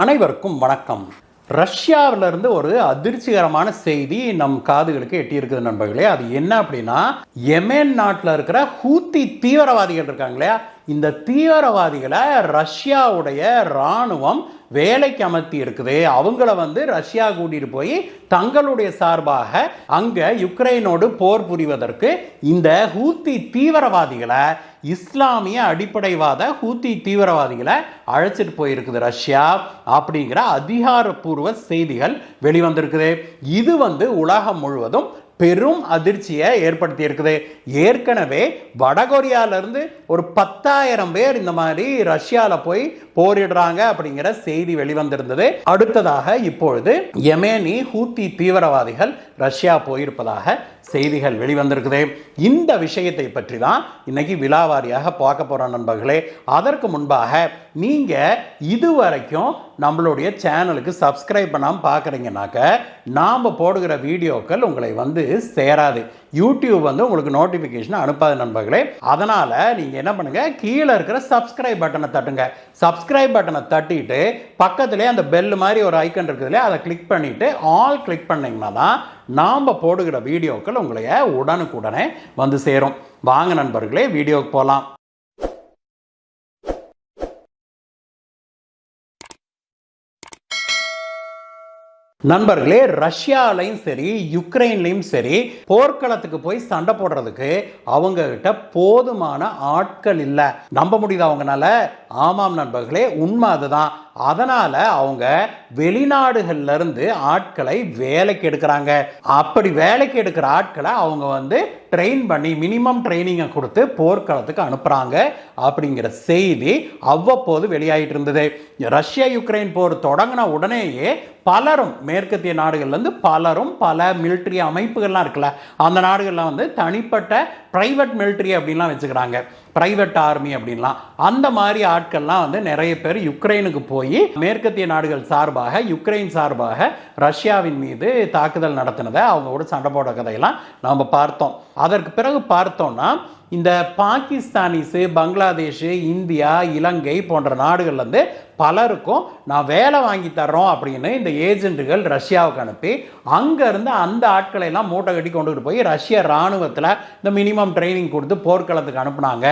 அனைவருக்கும் வணக்கம். ரஷ்யாவிலிருந்து ஒரு அதிர்ச்சிகரமான செய்தி நம் காதுகளுக்கு எட்டியிருக்குது நண்பர்களே. அது என்ன அப்படின்னா, யெமன் நாட்டில் இருக்கிற ஹூத்தி தீவிரவாதிகள் இருக்காங்க இல்லையா, இந்த தீவிரவாதிகளை ரஷ்யாவுடைய இராணுவம் வேலைக்கு அமர்த்தி இருக்குது. அவங்கள ரஷ்யா கூட்டிட்டு போய் தங்களுடைய சார்பாக அங்க யுக்ரைனோடு போர் புரிவதற்கு இந்த ஹூத்தி தீவிரவாதிகளை, இஸ்லாமிய அடிப்படைவாத ஹூத்தி தீவிரவாதிகளை அழைச்சிட்டு போயிருக்குது ரஷ்யா அப்படிங்கிற அதிகாரப்பூர்வ செய்திகள் வெளிவந்திருக்குது. இது உலகம் முழுவதும் பெரும் அதிர்ச்சியை ஏற்படுத்தி இருக்குது. ஏற்கனவே வடகொரியாவிலிருந்து ஒரு 10,000 பேர் இந்த மாதிரி ரஷ்யாவில் போய் போரிடுறாங்க அப்படிங்கிற செய்தி வெளிவந்திருந்தது. அடுத்ததாக இப்பொழுது யெமனி ஹூத்தி தீவிரவாதிகள் ரஷ்யா போயிருப்பதாக செய்திகள் வெளிவந்திருக்குது. இந்த விஷயத்தை பற்றி தான் இன்னைக்கு விலாவாரியாக பார்க்க போறோம் நண்பர்களே. அதற்கு முன்பாக நீங்க இதுவரைக்கும் நம்மளுடைய சேனலுக்கு சப்ஸ்கிரைப் பண்ணாமல் பார்க்குறீங்கன்னாக்க நாம் போடுகிற வீடியோக்கள் உங்களை சேராது. யூடியூப் உங்களுக்கு நோட்டிஃபிகேஷன் அனுப்பாது நண்பர்களே. அதனால் நீங்கள் என்ன பண்ணுங்கள், கீழே இருக்கிற சப்ஸ்கிரைப் பட்டனை தட்டுங்க. சப்ஸ்கிரைப் பட்டனை தட்டிட்டு பக்கத்துலேயே அந்த பெல் மாதிரி ஒரு ஐக்கன் இருக்குது இல்லையா, அதை கிளிக் பண்ணிவிட்டு ஆல் கிளிக் பண்ணிங்கன்னா தான் நாம் போடுகிற வீடியோக்கள் உங்களைய உடனுக்குடனே சேரும். வாங்க நண்பர்களே, வீடியோக்கு போகலாம். நண்பர்களே, ரஷ்யாலையும் சரி யுக்ரைன்லையும் சரி போர்க்களத்துக்கு போய் சண்டை போடுறதுக்கு அவங்க கிட்ட போதுமான ஆட்கள் இல்லை. நம்ப முடியுது அவங்கனால? ஆமாம் நண்பர்களே, உண்மை அதுதான். அதனால அவங்க வெளிநாடுகள்ல இருந்து ஆட்களை வேலைக்கு எடுக்கிறாங்க. அப்படி வேலைக்கு எடுக்கிற ஆட்களை அவங்க ட்ரெயின் பண்ணி மினிமம் ட்ரைனிங்கை கொடுத்து போர்க்களத்துக்கு அனுப்புறாங்க அப்படிங்கிற செய்தி அவ்வப்போது வெளியாகிட்டு இருந்தது. ரஷ்யா யுக்ரைன் போர் தொடங்கின உடனேயே பலரும் மேற்கத்திய நாடுகள்லேருந்து பலரும் பல மிலிட்ரி அமைப்புகள்லாம் இருக்குல்ல, அந்த நாடுகள்லாம் தனிப்பட்ட பிரைவேட் மிலிட்ரி அப்படின்லாம் வச்சுக்கிறாங்க, பிரைவேட் ஆர்மி அப்படின்லாம். அந்த மாதிரி ஆட்கள்லாம் நிறைய பேர் யுக்ரைனுக்கு போய் மேற்கத்திய நாடுகள் சார்பாக யுக்ரைன் சார்பாக ரஷ்யாவின் மீது தாக்குதல் நடத்தினதை அவங்க கூட சண்டை போட கதையெல்லாம் நாம் பார்த்தோம். அதற்கு பிறகு பார்த்தோம்னா இந்த பாகிஸ்தானிஸு, பங்களாதேஷ், இந்தியா, இலங்கை போன்ற நாடுகள்லேருந்து பலருக்கும் நான் வேலை வாங்கி தர்றோம் அப்படின்னு இந்த ஏஜென்ட்டுகள் ரஷ்யாவுக்கு அனுப்பி அங்கேருந்து அந்த ஆட்களை எல்லாம் மூட்டை கட்டி கொண்டுகிட்டு போய் ரஷ்ய இராணுவத்தில் இந்த மினிமம் ட்ரைனிங் கொடுத்து போர்க்களத்துக்கு அனுப்புனாங்க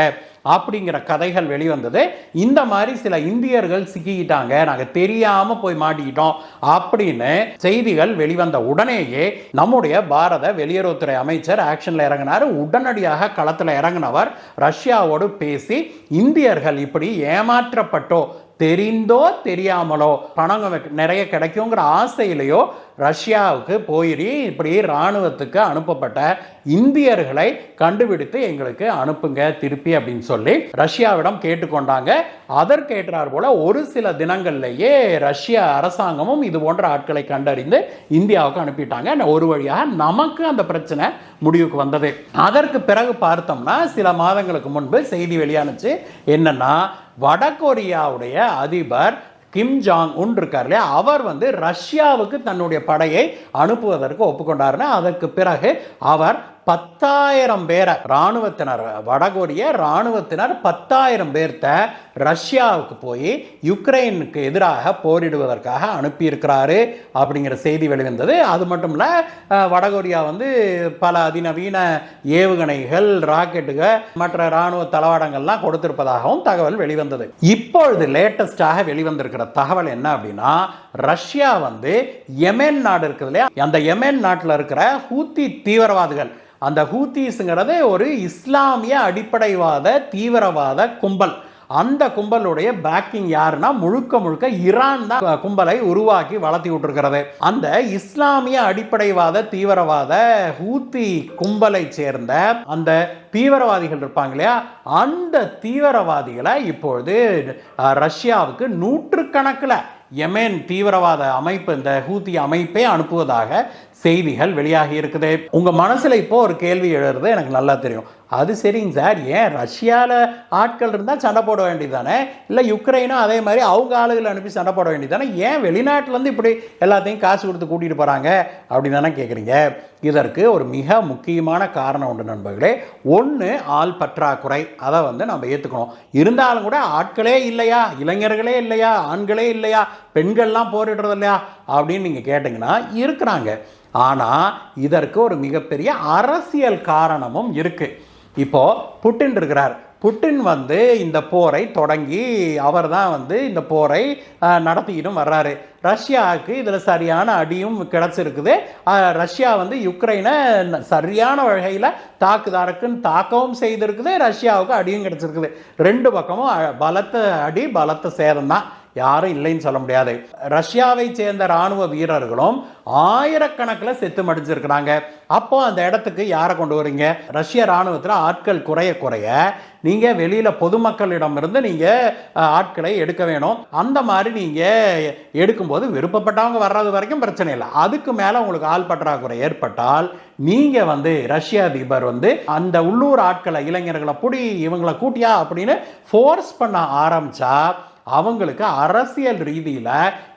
அப்படிங்கிற கதைகள் வெளிவந்தது. இந்த மாதிரி சில இந்தியர்கள் சிக்கிக்கிட்டாங்க, நாங்கள் தெரியாமல் போய் மாட்டிக்கிட்டோம் அப்படின்னு செய்திகள் வெளிவந்த உடனேயே நம்முடைய பாரத வெளியுறவுத்துறை அமைச்சர் ஆக்ஷனில் இறங்கினார். உடனடியாக களத்தில் இறங்கினவர் ரஷ்யாவோடு பேசி இந்தியர்கள் இப்படி ஏமாற்றப்பட்டோ தெரிந்தோ தெரியாமலோ பணம் நிறைய கிடைக்குங்கிற ஆசையிலையோ ரஷ்யாவுக்கு போயிடி இப்படி இராணுவத்துக்கு அனுப்பப்பட்ட இந்தியர்களை கண்டுபிடித்து எங்களுக்கு அனுப்புங்க திருப்பி அப்படின்னு சொல்லி ரஷ்யாவிடம் கேட்டுக்கொண்டாங்க. அதற்கேற்றார் போல ஒரு சில தினங்கள்லேயே ரஷ்ய அரசாங்கமும் இது போன்ற ஆட்களை கண்டறிந்து இந்தியாவுக்கு அனுப்பிட்டாங்க. ஒரு வழியாக நமக்கு அந்த பிரச்சனை முடிவுக்கு வந்தது. அதற்கு பிறகு பார்த்தோம்னா சில மாதங்களுக்கு முன்பு செய்தி வெளியானுச்சு. என்னன்னா, வடகொரியாவுடைய அதிபர் கிம் ஜாங் உன் இருக்கார் இல்லையா, அவர் ரஷ்யாவுக்கு தன்னுடைய படையை அனுப்புவதற்கு ஒப்புக்கொண்டார்னு. அதற்கு பிறகு அவர் 10,000 பேரை இராணுவத்தினர், வடகொரிய இராணுவத்தினர் 10,000 பேர்த்த ரஷ்யாவுக்கு போய் யுக்ரைனுக்கு எதிராக போரிடுவதற்காக அனுப்பியிருக்கிறாரு அப்படிங்கிற செய்தி வெளிவந்தது. அது மட்டும் இல்லை, வடகொரியா பல அதிநவீன ஏவுகணைகள், ராக்கெட்டுகள், மற்ற இராணுவ தளவாடங்கள்லாம் கொடுத்திருப்பதாகவும் தகவல் வெளிவந்தது. இப்பொழுது லேட்டஸ்டாக வெளிவந்திருக்கிற தகவல் என்ன அப்படின்னா, ரஷ்யா யெமன் நாடு இருக்குது இல்லையா, அந்த யெமன் நாட்டில் இருக்கிற ஹூத்தி தீவிரவாதிகள், அந்த ஹூத்திஸ்ங்கிறது ஒரு இஸ்லாமிய அடிப்படைவாத தீவிரவாத கும்பல். அந்த கும்பலுடைய பேக்கிங் யாருன்னா முழுக்க முழுக்க ஈரான் தான் கும்பலை உருவாக்கி வளர்த்தி விட்டுருக்கிறது. அந்த இஸ்லாமிய அடிப்படைவாத தீவிரவாத ஹூத்தி கும்பலை சேர்ந்த அந்த தீவிரவாதிகள் இருப்பாங்க இல்லையா, அந்த தீவிரவாதிகளை இப்பொழுது ரஷ்யாவுக்கு நூற்றுக்கணக்கில் யெமன் தீவிரவாத அமைப்பு, இந்த ஹூத்தி அமைப்பை அனுப்புவதாக செய்திகள் வெளியாகி இருக்குது. உங்க மனசுல இப்போ ஒரு கேள்வி எழுறது எனக்கு நல்லா தெரியும். அது சரிங்க சார், ஏன் ரஷ்யாவில் ஆட்கள் இருந்தால் சண்டை போட வேண்டியது தானே, இல்லை யுக்ரைனும் அதே மாதிரி அவங்க ஆளுகளை அனுப்பி சண்டை போட வேண்டியது தானே, ஏன் வெளிநாட்டிலேருந்து இப்படி எல்லாத்தையும் காசு கொடுத்து கூட்டிகிட்டு போகிறாங்க அப்படின்னு தானே கேட்குறீங்க. இதற்கு ஒரு மிக முக்கியமான காரணம் உண்டு நண்பர்களே. ஒன்று, ஆள் பற்றாக்குறை. அதை நம்ம ஏற்றுக்கணும். இருந்தாலும் கூட ஆட்களே இல்லையா, இளைஞர்களே இல்லையா, ஆண்களே இல்லையா பெண்கள்லாம் போரிடுறது இல்லையா அப்படின்னு நீங்கள் கேட்டிங்கன்னா இருக்கிறாங்க. ஆனால் இதற்கு ஒரு மிகப்பெரிய அரசியல் காரணமும் இருக்குது. இப்போது புட்டின் இருக்கிறார். புட்டின் வந்து இந்த போரை தொடங்கி அவர் தான் வந்து இந்த போரை நடத்திக்கிட்டும் வர்றாரு. ரஷ்யாவுக்கு இதில் சரியான அடியும் கிடச்சிருக்குது. ரஷ்யா வந்து யுக்ரைனை சரியான வகையில் தாக்குதாருக்குன்னு தாக்கவும் செய்திருக்குது, ரஷ்யாவுக்கு அடியும் கிடச்சிருக்குது. ரெண்டு பக்கமும் பலத்த அடி பலத்த சேதம் தான், யாரும் இல்லைன்னு சொல்ல முடியாது. ரஷ்யாவை சேர்ந்த இராணுவ வீரர்களும் ஆயிரக்கணக்கில் செத்து மடிஞ்சிருக்கிறாங்க. அப்போ அந்த இடத்துக்கு யாரை கொண்டு வரீங்க? ரஷ்ய இராணுவத்தில் ஆட்கள் குறைய குறைய நீங்கள் வெளியில் பொதுமக்களிடமிருந்து நீங்கள் ஆட்களை எடுக்க வேணும். அந்த மாதிரி நீங்கள் எடுக்கும்போது விருப்பப்பட்டவங்க வர்றது வரைக்கும் பிரச்சனை இல்லை. அதுக்கு மேலே உங்களுக்கு ஆள் பற்றாக்குறை ஏற்பட்டால் நீங்கள் வந்து ரஷ்ய அதிபர் வந்து அந்த உள்ளூர் ஆட்களை, இளைஞர்களை புடி இவங்களை கூட்டியா அப்படின்னு ஃபோர்ஸ் பண்ண ஆரம்பித்தா அவங்களுக்கு அரசியல் ரீதியில்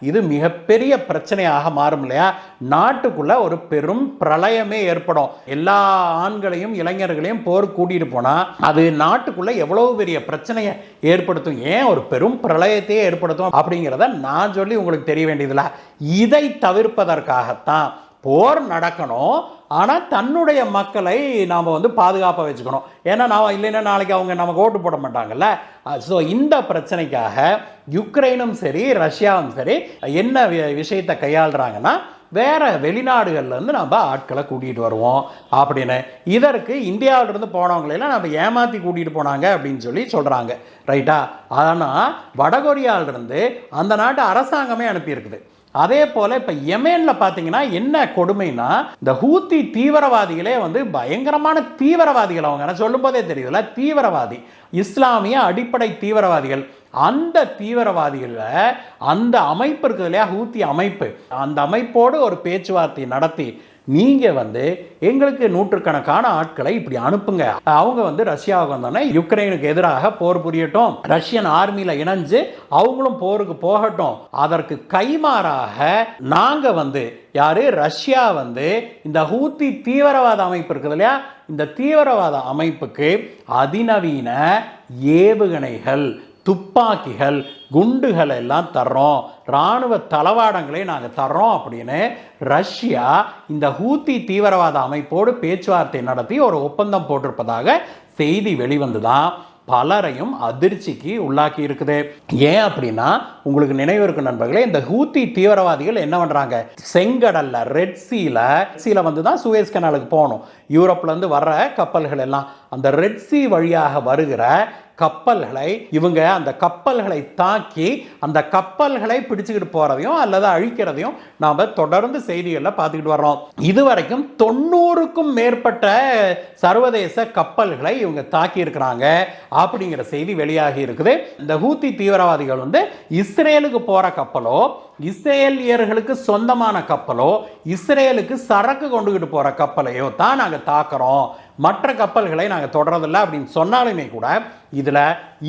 இது மிகப்பெரிய பிரச்சனையாக மாறும் இல்லையா? நாட்டுக்குள்ள ஒரு பெரும் பிரளயமே ஏற்படும். எல்லா ஆண்களையும் இளைஞர்களையும் போர் கூட்டிட்டு போனா அது நாட்டுக்குள்ள எவ்வளவு பெரிய பிரச்சனையை ஏற்படுத்தும், ஏன் ஒரு பெரும் பிரளயத்தையே ஏற்படுத்தும் அப்படிங்கிறத நான் சொல்லி உங்களுக்கு தெரிய வேண்டியதில்லை. இதை தவிர்ப்பதற்காகத்தான் போர் நடக்கணும், ஆனால் தன்னுடைய மக்களை நாம் வந்து பாதுகாப்பாக வச்சுக்கணும். ஏன்னா நான் இல்லைன்னா நாளைக்கு அவங்க நமக்கு ஓட்டு போட மாட்டாங்கல்ல. ஸோ இந்த பிரச்சனைக்காக யுக்ரைனும் சரி ரஷ்யாவும் சரி என்ன விஷயத்தை கையாளுறாங்கன்னா, வேற வெளிநாடுகள்லேருந்து நம்ம ஆட்களை கூட்டிகிட்டு வருவோம் அப்படின்னு. இதற்கு இந்தியாவிலிருந்து போனவங்களெல்லாம் நம்ம ஏமாற்றி கூட்டிகிட்டு போனாங்க அப்படின்னு சொல்லி சொல்கிறாங்க, ரைட்டா? ஆனால் வடகொரியாவிலிருந்து அந்த நாட்டு அரசாங்கமே அனுப்பியிருக்குது. அதே போல இப்ப யெமென்ல பாத்தீங்கன்னா என்ன கொடுமைனா, இந்த ஹூத்தி தீவிரவாதிகளே வந்து பயங்கரமான தீவிரவாதிகள். அவங்க சொல்லும் போதே தெரியுதுல, தீவிரவாதி, இஸ்லாமிய அடிப்படை தீவிரவாதிகள். அந்த தீவிரவாதிகள் அந்த அமைப்பு இருக்குது இல்லையா, ஹூத்தி அமைப்பு, அந்த அமைப்போடு ஒரு பேச்சுவார்த்தை நடத்தி நீங்க வந்து எங்களுக்கு நூற்றுக்கணக்கான ஆட்களை இப்படி அனுப்புங்க, அவங்க வந்து ரஷ்யாவுக்கு வந்தோன்னா யுக்ரைனுக்கு எதிராக போர் புரியட்டும், ரஷ்யன் ஆர்மியில இணைஞ்சு அவங்களும் போருக்கு போகட்டும், அதற்கு கைமாறாக நாங்க வந்து யாரு ரஷ்யா வந்து இந்த ஹூத்தி தீவிரவாத அமைப்பு இருக்குது இல்லையா, இந்த தீவிரவாத அமைப்புக்கு அதிநவீன ஏவுகணைகள், துப்பாக்கிகள், குண்டுகள் எல்லாம் தர்றோம், இராணுவ தளவாடங்களை நாங்கள் தர்றோம் அப்படின்னு ரஷ்யா இந்த ஹூத்தி தீவிரவாத அமைப்போடு பேச்சுவார்த்தை நடத்தி ஒரு ஒப்பந்தம் போட்டிருப்பதாக செய்தி வெளிவந்துதான் பலரையும் அதிர்ச்சிக்கு உள்ளாக்கி இருக்குது. ஏன் அப்படின்னா, உங்களுக்கு நினைவு இருக்கும் நண்பர்களே, இந்த ஹூத்தி தீவிரவாதிகள் என்ன பண்றாங்க, செங்கடல்ல ரெட் சீல வந்து தான் சூயஸ் கனாலுக்கு போகணும். யூரோப்ல இருந்து வர்ற கப்பல்கள் எல்லாம் அந்த ரெட் சி வழியாக வருகிற கப்பல்களை இவங்க அந்த கப்பல்களை தாக்கி அந்த கப்பல்களை பிடிச்சுக்கிட்டு போறதையும் அல்லது அழிக்கிறதையும் நாம தொடர்ந்து செய்திகளில் பார்த்துக்கிட்டு வர்றோம். இதுவரைக்கும் 90க்கும் மேற்பட்ட சர்வதேச கப்பல்களை இவங்க தாக்கி இருக்கிறாங்க அப்படிங்கிற செய்தி வெளியாகி இருக்குது. இந்த ஹூத்தி தீவிரவாதிகள் வந்து இஸ்ரேலுக்கு போற கப்பலோ, இஸ்ரேலியர்களுக்கு சொந்தமான கப்பலோ, இஸ்ரேலுக்கு சரக்கு கொண்டுகிட்டு போற கப்பலையோ தான் நாங்கள் தாக்குறோம், மற்ற கப்பல்களை நாங்கள் தொடரதில்லை அப்படின்னு சொன்னாலுமே கூட இதுல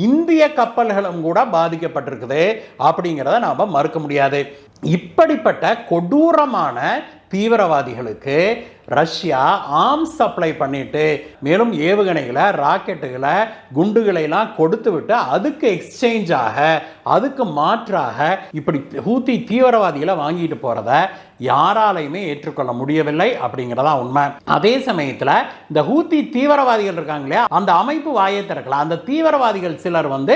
இந்திய கப்பல்களும் கூட பாதிக்கப்பட்டிருக்குது அப்படிங்கிறத நாம மறுக்க முடியாது. இப்படிப்பட்ட கொடூரமான தீவிரவாதிகளுக்கு ரஷ்யா ஆர்ம்ஸ் சப்ளை பண்ணிட்டு மேலும் ஏவுகணைகளை, ராக்கெட்டுகளை, குண்டுகளை எல்லாம் கொடுத்து விட்டு அதுக்கு எக்ஸ்சேஞ்சாக, அதுக்கு மாற்றாக இப்படி ஹூத்தி தீவிரவாதிகளை வாங்கிட்டு போறத யாராலையுமே ஏற்றுக்கொள்ள முடியவில்லை அப்படிங்கிறதா உண்மை. அதே சமயத்தில் இந்த ஹூத்தி தீவிரவாதிகள் இருக்காங்க இல்லையா, அந்த அமைப்பு வாயை திறக்கல. அந்த தீவிரவாதிகள் சிலர் வந்து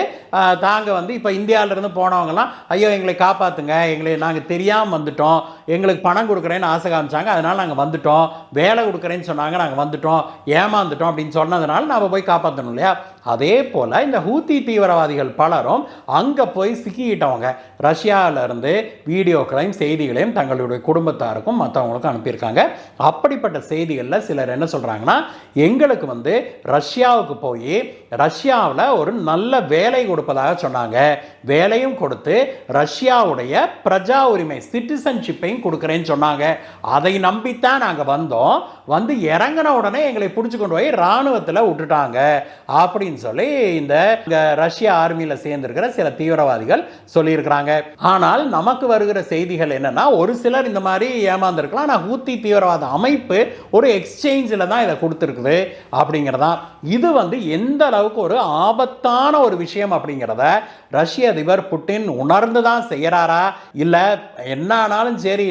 தாங்க வந்து இப்போ இந்தியாவிலிருந்து போனவங்கலாம், ஐயோ எங்களை காப்பாற்றுங்க, எங்களை நாங்கள் தெரியாமல் வந்துட்டோம், எங்களுக்கு பணம் கொடுக்குறேன்னு ஆசை காமிச்சாங்க, அதனால நாங்கள் வந்துட்டோம், வேலை கொடுக்குறேன்னு சொன்னாங்க, நாங்கள் வந்துட்டோம், ஏமாந்துட்டோம் அப்படின்னு சொன்னதுனால நாம் போய் காப்பாற்றணும் இல்லையா. அதே போல் இந்த ஹூத்தி தீவிரவாதிகள் பலரும் அங்கே போய் சிக்கிக்கிட்டவங்க. ரஷ்யாவிலிருந்து வீடியோக்களையும் செய்திகளையும் தங்களுடைய குடும்பத்தாருக்கும் மற்றவங்களுக்கும் அனுப்பியிருக்காங்க. அப்படிப்பட்ட செய்திகளில் சிலர் என்ன சொல்கிறாங்கன்னா, எங்களுக்கு வந்து ரஷ்யாவுக்கு போய் ரஷ்யாவில் ஒரு நல்ல வேலை கொடுப்பதாக சொன்னாங்க, வேலையும் கொடுத்து ரஷ்யாவுடைய பிரஜா உரிமை சிட்டிசன்ஷிப்பையும் கொடுக்குறேன்னு சொன்னாங்க, அதை நம்பித்தான் நாங்கள் வந்தோம், வந்து இறங்கின உடனே எங்களை பிடிச்சி கொண்டு போய் இராணுவத்தில் விட்டுட்டாங்க அப்படின்னு அப்படின்னு சொல்லி இந்த ரஷ்ய ஆர்மியில சேர்ந்திருக்கிற சில தீவிரவாதிகள் சொல்லியிருக்கிறாங்க. ஆனால் நமக்கு வருகிற செய்திகள் என்னன்னா, ஒரு சிலர் இந்த மாதிரி ஏமாந்துருக்கலாம். ஆனால் ஹூத்தி தீவிரவாத அமைப்பு ஒரு எக்ஸ்சேஞ்சில் தான் இதை கொடுத்துருக்குது அப்படிங்கிறதா. இது எந்த அளவுக்கு ஒரு ஆபத்தான ஒரு விஷயம் அப்படிங்கிறத ரஷ்ய அதிபர் புட்டின் உணர்ந்து தான் செய்யறாரா, இல்ல என்ன ஆனாலும் சரி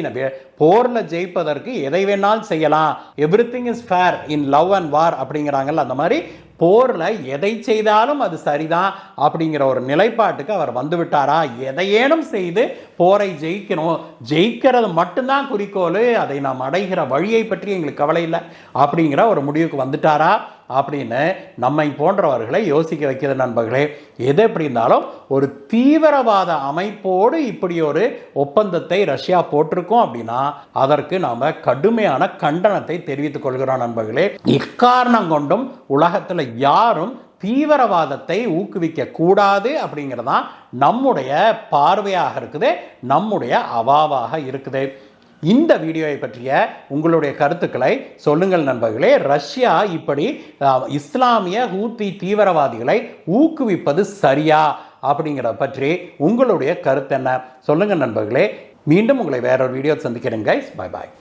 போர்ல ஜெயிப்பதற்கு எதை வேணாலும் செய்யலாம், everything is fair in love and war அப்படிங்கிறாங்கல்ல, அந்த மாதிரி போர்ல எதை செய்தாலும் அது சரிதான் அப்படிங்கிற ஒரு நிலைப்பாட்டுக்கு அவர் வந்து விட்டாரா, எதையேனும் செய்து போரை ஜெயிக்கணும், ஜெயிக்கிறது மட்டும்தான் குறிக்கோள், அதை நாம் அடைகிற வழியை பற்றி எங்களுக்கு கவலை இல்லை அப்படிங்கிற ஒரு முடிவுக்கு வந்துட்டாரா அப்படின்னு நம்மை போன்றவர்களை யோசிக்க வைக்கிறது நண்பர்களே. எது எப்படி இருந்தாலும் ஒரு தீவிரவாத அமைப்போடு இப்படி ஒரு ஒப்பந்தத்தை ரஷ்யா போட்டிருக்கோம் அப்படின்னா அதற்கு நாம கடுமையான கண்டனத்தை தெரிவித்துக் கொள்கிறோம் நண்பர்களே. எக்காரணம் கொண்டும் உலகத்தில் யாரும் தீவிரவாதத்தை ஊக்குவிக்க கூடாது அப்படிங்கிறதான் நம்முடைய பார்வையாக இருக்குது, நம்முடைய அவாவாக இருக்குது. இந்த வீடியோவை பற்றிய உங்களுடைய கருத்துக்களை சொல்லுங்கள் நண்பர்களே. ரஷ்யா இப்படி இஸ்லாமிய ஹூத்தி தீவிரவாதிகளை ஊக்குவிப்பது சரியா அப்படிங்கிறத பற்றி உங்களுடைய கருத்து என்ன சொல்லுங்கள் நண்பர்களே. மீண்டும் உங்களை வேறொரு வீடியோ சந்திக்கிறேன் கைஸ். Bye bye.